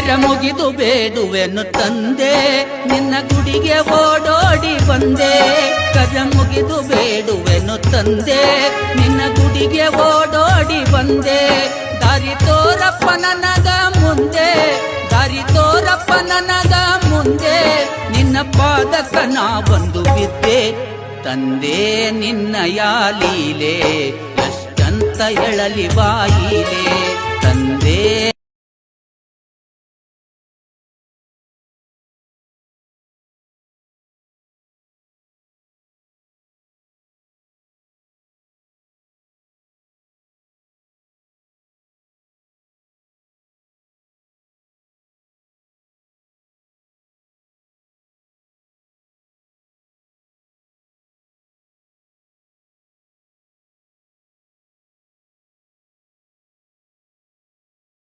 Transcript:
ಕರ ಮುಗಿದು ಬೇಡುವೆನು ತಂದೆ ನಿನ್ನ ಗುಡಿಗೆ ಓಡೋಡಿ ಬಂದೆ ಕರ ಮುಗಿದು ಬೇಡುವೆನು ತಂದೆ ನಿನ್ನ ಗುಡಿಗೆ ಓಡೋಡಿ ಬಂದೆ ದಾರಿ ತೋರಪ್ಪ ನನಗ ಮುಂದೆ ದಾರಿ ತೋರಪ್ಪ ನನಗ ಮುಂದೆ ನಿನ್ನ ಪಾದಕ ನಾ ಬಂದು ಬಿದ್ದೆ ತಂದೆ ನಿನ್ನ ಯಾಲೀಲೆ ಎಷ್ಟಂತ ಎಳಲಿ ಬಾಯಿಲೆ